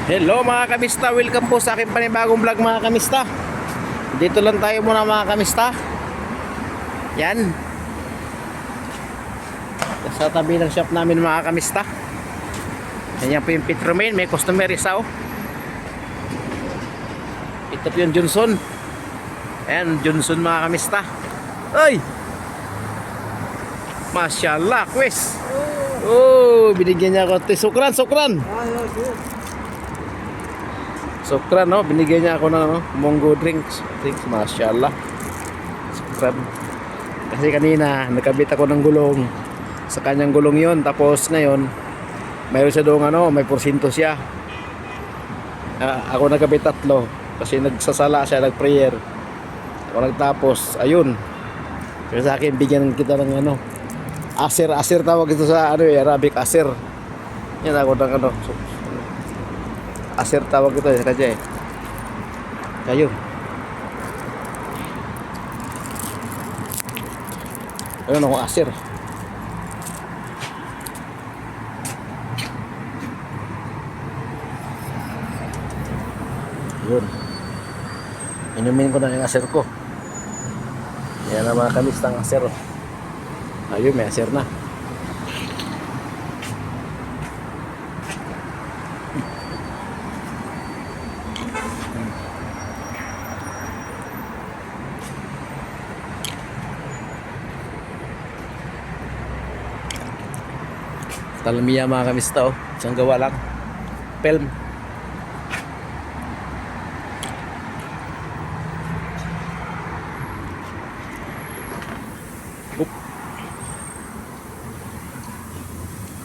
Hello mga kamista, welcome po sa aking panibagong vlog mga kamista. Dito lang tayo muna mga kamista. Yan, sa tabi ng shop namin mga kamista. Yan po yung Petromain, may customer isa oh. Ito po yung Johnson. Ayan, Johnson mga kamista. Ay! Masyaallah, kwes. Oh, binigyan niya ako. Sukran. Sukran, no? Binigyan niya ako ng Mongo drinks. Masyaallah. Sukran. Kasi kanina, nakabit ako ng gulong. Sa kanyang gulong yon. Tapos ngayon, mayroon siya doon, may porsinto siya. Ako nakabit 3. Kasi nagsasala siya, nag-prayer. Ako nagtapos, ayun. Kaya sa akin, bigyan kita ng Asir tawag ito sa Arabic, asir. Yan ako ng asir tawag ito sa kanya eh. Kayo. Ayun ako asir. Yun. Inumin ko na yung asir ko. Yan ang mga kamistang asir. Ayun, may asir na. Talmiya mga kamista oh. Isang gawa lang. Film.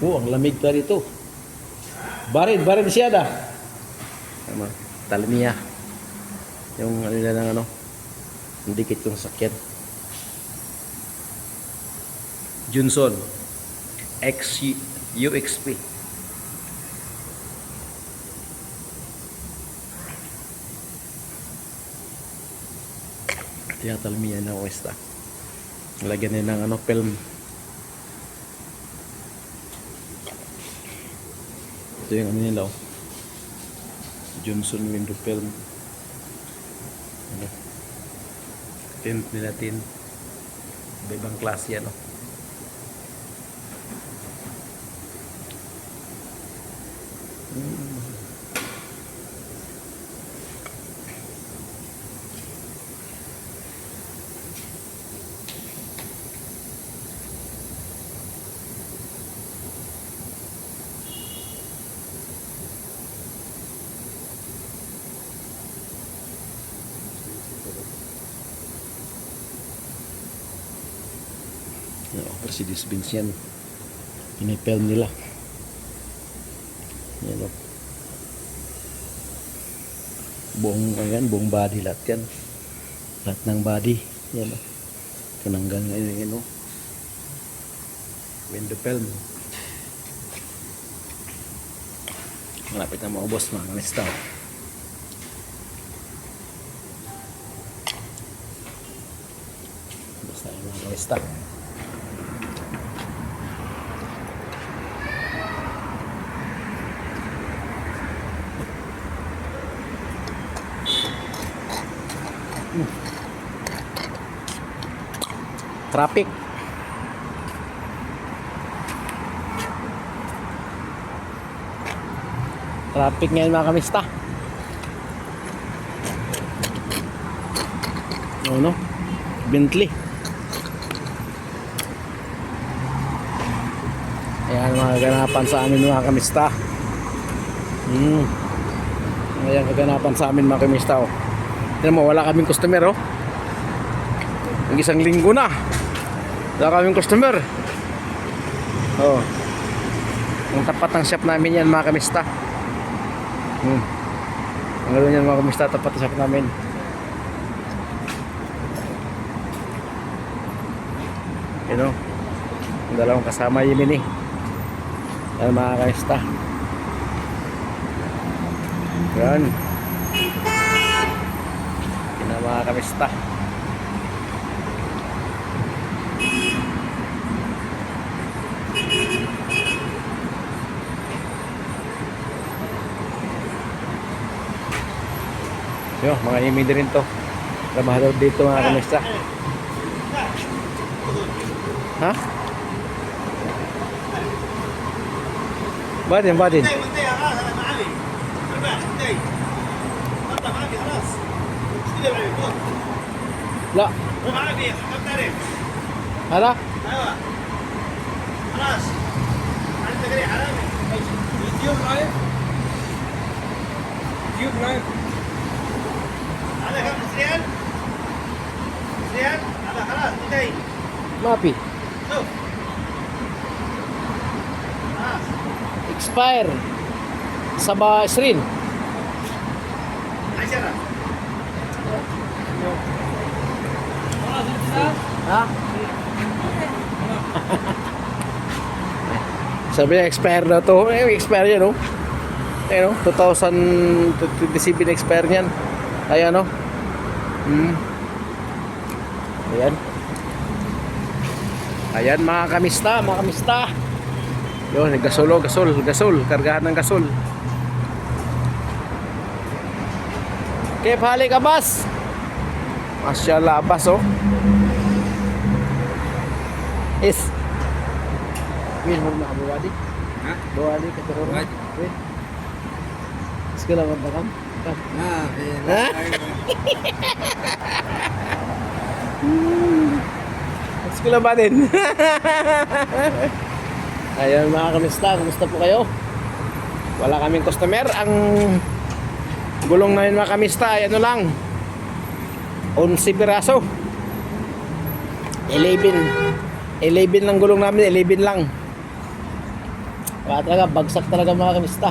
Ang lamig pa dito. Barid siya dah. Talmiya. Yung ang dikit yung sakyan. Johnson X UXP. Kaya talmiya na westa. Lagyan nila ng film. Ito yung nila Johnson window film. Tint nila tin. Ibang klase yan Mercedes Benz yan. Pinipelm nila. Yan buong body lahat yan. Lahat ng body. Yan Kananggal ngayon window film. Malapit na maubos mga kamista. Basta yung mga kamista. Traffic. Traffic ngayon mga kamista. Bentley. Ayan mga kaganapan sa amin mga kamista. Ayan kaganapan sa amin mga kamista Tignan mo, wala kaming customer Ang isang linggo na. Wala kaming customer. Ang tapat ng shop namin yan mga kamista. Ang gano'n yan mga kamista, tapat ng shop namin. Ang dalawang kasama yun yan mga kamista. Yan mga kamista. Yo, mga imig din to. Trabahador dito mga kamista. Ha? Badin, badin. لا هلا ايوه خلاص انت جاي حرامي يوتيوب لايف يوتيوب لايف هذا كم ريال ريال هذا خلاص انتهي ما في شوف خلاص expire 27 10 ha? Sabi niya expire na to. Expire yan, no? Ayun, no? 2027 expire niyan. Ayan, no? Ayan. Ayan, mga kamista, mga kamista. Yun, gasol. Kargahan ng gasol. Kaya halik Abbas. Masyaallah Abbas, oh. Is. Win mo na Abu Wadi. Ha? Abu Wadi ka to. Wadi. Win. Sekolah apa kan? Nah, Ha? Sekolah ba din? Ayan mga kamista, kumusta po kayo? Wala kaming customer. Ang gulong namin mga kamista ay ano lang, 11 piraso. 11 lang gulong namin, 11 lang. Kaya talaga, bagsak talaga mga kamista.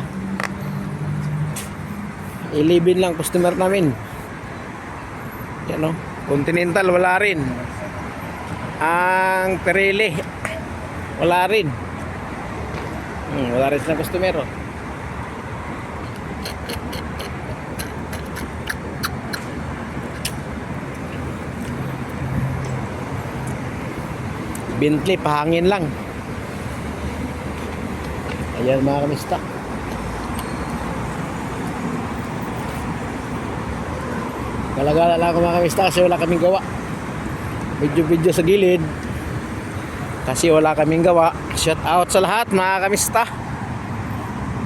11 lang customer namin. Yan o, Continental wala rin. Ang Pirelli wala rin. Wala rin silang customer, oh. Bentley, pahangin lang. Ayan mga kamista. Galagala lang ako mga kamista kasi wala kaming gawa. Video sa gilid kasi wala kaming gawa. Shout out sa lahat mga kamista.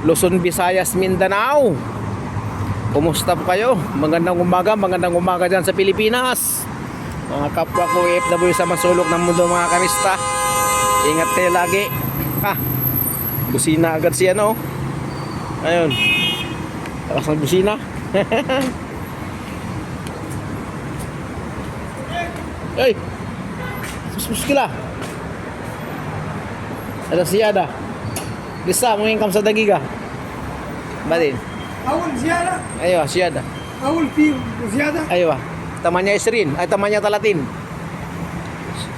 Luzon, Visayas, Mindanao. Kumusta po kayo? Magandang umaga dyan sa Pilipinas. Mga kapwa ko OFW sa masulok ng mundo mga kamista. Ingat kayo lagi. Ha, busina agad siya, no? Ayun, takas ng busina. Hey, suskila. Ada siada. Bisa mo income sa dagiga. Badin. اول زياده Ayo, siada. اول في زياده Ayo. Tamannya Isrin, ay tamannya Talatin.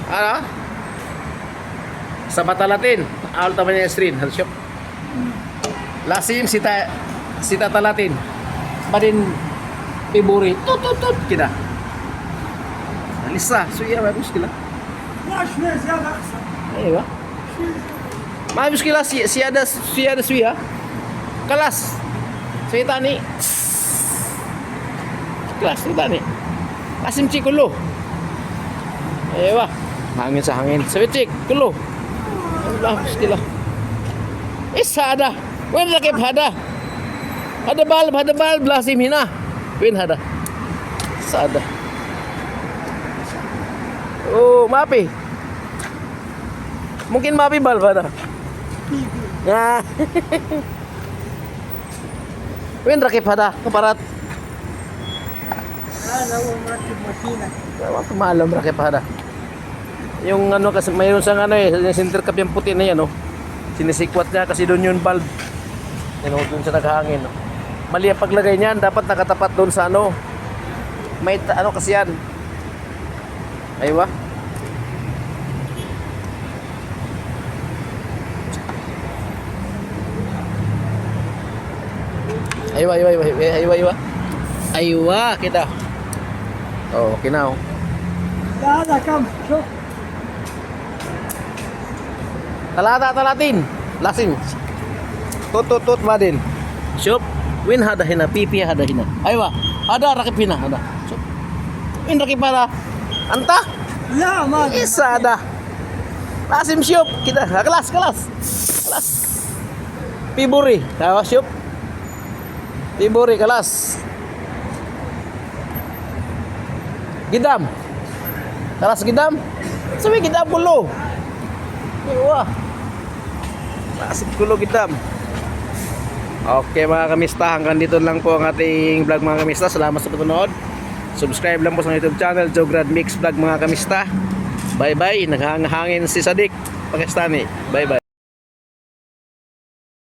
Ano? Sama Talatin, awal tamannya Isrin, harus siap. Lasim sita Talatin. Badin Februari. Tut kita. Lisa, suya bagus kila. لا شويه زياده احسن Ayo. Ma muskila si ada suya. Kelas. Suya tani. Kelas suya tani. Asim cik kulo. Ayo wah. Hangin sa hangin. Suya cik kulo. Allah muskila. Isa ada. Wen rakib hada. Ada balb lasim hina. Wen hada. Sada. Oh, mapi. Mungkin mapi balb ada. Nah. Wen rakib hada keparat. هذا هو مركب ماكينه Waktu malam rakip hada. Yung ano kasi mayroon siyang ano eh, yung center cap yung puti na yan, oh. Sinisikwat niya kasi doon yung valve. Yan, oh, doon siya naghahangin, oh. Mali ang paglagay niyan, dapat nakatapat doon sa ano. May ano kasi yan. Aywa. Aywa kita. Oh, okay na, oh. لا هذا كم شوف Talatin. Lasim. Tut badin. Shop, win hada hina, pipi hada hina. Aywa, hada rakip hina, hada. Shop. Win rakip hada. Anta? لا ما Isa hada. Lasim shop, kita. Kelas. Piburi, tawa shop. Piburi kelas. Gidam. Kelas gidam. Sabi gidam kulo. Wah. Klasik kulo gidam. Okay mga kamista, hanggang dito lang po ang ating vlog mga kamista. Salamat sa panonood. Subscribe lang po sa YouTube channel Jograd Mix Vlog mga kamista. Bye bye. Naghangin si Sadik Pakistani. Bye bye.